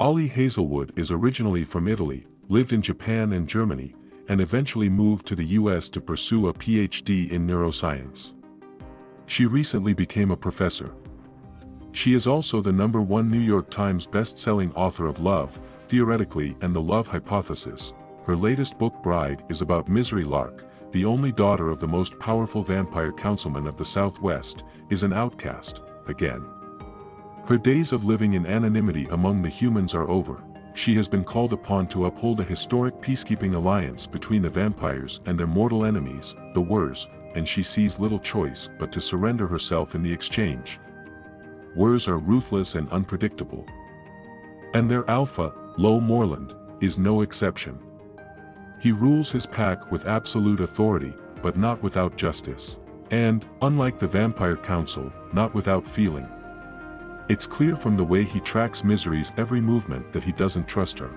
Ollie Hazelwood is originally from Italy, lived in Japan and Germany, and eventually moved to the US to pursue a PhD in neuroscience. She recently became a professor. She is also the #1 New York Times best-selling author of Love, Theoretically and the Love Hypothesis. Her latest book Bride is about Misery. Lark, the only daughter of the most powerful vampire councilman of the Southwest, is an outcast, again. Her days of living in anonymity among the humans are over. She has been called upon to uphold a historic peacekeeping alliance between the vampires and their mortal enemies, the Weres, and she sees little choice but to surrender herself in the exchange. Weres are ruthless and unpredictable. And their alpha, Lowe Moreland, is no exception. He rules his pack with absolute authority, but not without justice. And, unlike the Vampire Council, not without feeling. It's clear from the way he tracks Misery's every movement that he doesn't trust her.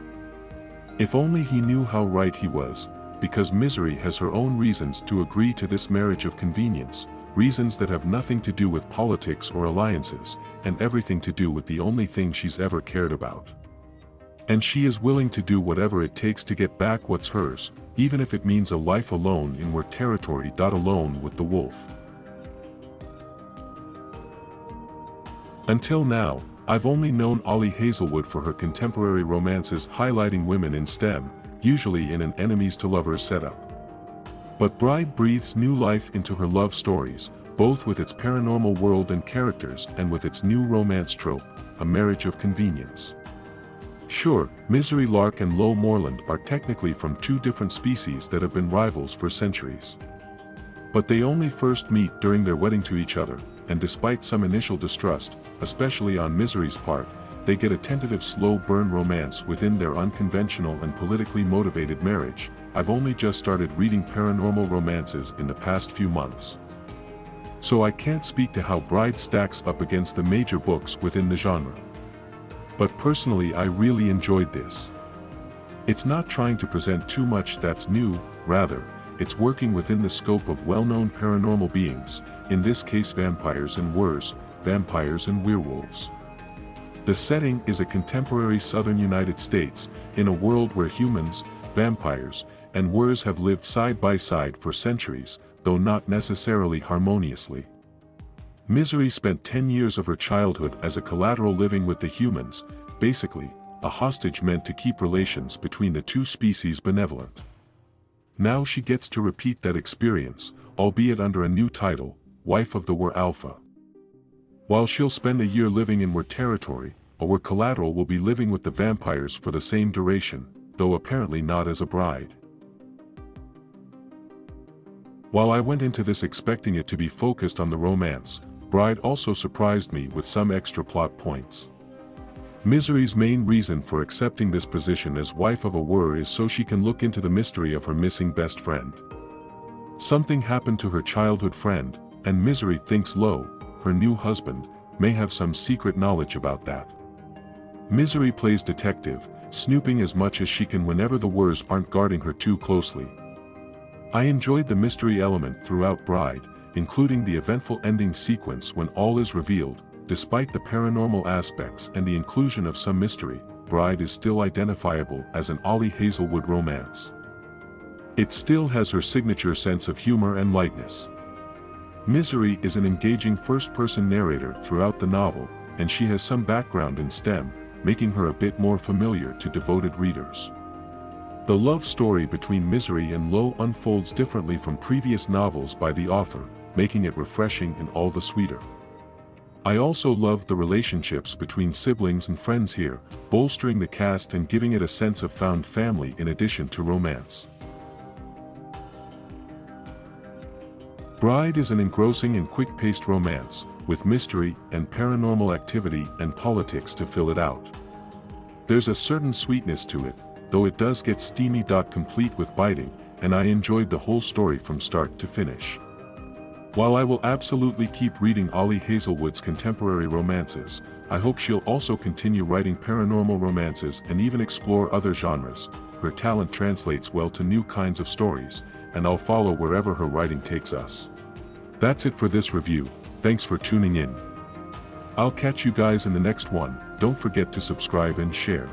If only he knew how right he was, because Misery has her own reasons to agree to this marriage of convenience, reasons that have nothing to do with politics or alliances, and everything to do with the only thing she's ever cared about. And she is willing to do whatever it takes to get back what's hers, even if it means a life alone in Were territory. Alone with the wolf. Until now, I've only known Ollie Hazelwood for her contemporary romances highlighting women in STEM, usually in an enemies-to-lovers setup. But Bride breathes new life into her love stories, both with its paranormal world and characters and with its new romance trope, a marriage of convenience. Sure, Misery. Lark and Lowe Moreland are technically from two different species that have been rivals for centuries. But they only first meet during their wedding to each other, and despite some initial distrust, especially on Misery's part, they get a tentative slow burn romance within their unconventional and politically motivated marriage. I've only just started reading paranormal romances in the past few months. So I can't speak to how Bride stacks up against the major books within the genre. But personally I really enjoyed this. It's not trying to present too much that's new, rather, it's working within the scope of well-known paranormal beings, in this case vampires and weres, vampires and werewolves. The setting is a contemporary southern United States, in a world where humans, vampires, and weres have lived side by side for centuries, though not necessarily harmoniously. Misery spent 10 years of her childhood as a collateral living with the humans, basically, a hostage meant to keep relations between the two species benevolent. Now she gets to repeat that experience, albeit under a new title, Wife of the Were Alpha. While she'll spend a year living in Were territory, a Were collateral will be living with the vampires for the same duration, though apparently not as a bride. While I went into this expecting it to be focused on the romance, Bride also surprised me with some extra plot points. Misery's main reason for accepting this position as wife of a Were is so she can look into the mystery of her missing best friend. Something happened to her childhood friend, and Misery thinks Lowe, her new husband, may have some secret knowledge about that. Misery plays detective, snooping as much as she can whenever the Weres aren't guarding her too closely. I enjoyed the mystery element throughout Bride, including the eventful ending sequence when all is revealed. Despite the paranormal aspects and the inclusion of some mystery, Bride is still identifiable as an Ollie Hazelwood romance. It still has her signature sense of humor and lightness. Misery is an engaging first-person narrator throughout the novel, and she has some background in STEM, making her a bit more familiar to devoted readers. The love story between Misery and Lowe unfolds differently from previous novels by the author, making it refreshing and all the sweeter. I also loved the relationships between siblings and friends here, bolstering the cast and giving it a sense of found family in addition to romance. Bride is an engrossing and quick-paced romance, with mystery and paranormal activity and politics to fill it out. There's a certain sweetness to it, though it does get steamy. Complete with biting, and I enjoyed the whole story from start to finish. While I will absolutely keep reading Ollie Hazelwood's contemporary romances, I hope she'll also continue writing paranormal romances and even explore other genres. Her talent translates well to new kinds of stories, and I'll follow wherever her writing takes us. That's it for this review, thanks for tuning in. I'll catch you guys in the next one. Don't forget to subscribe and share.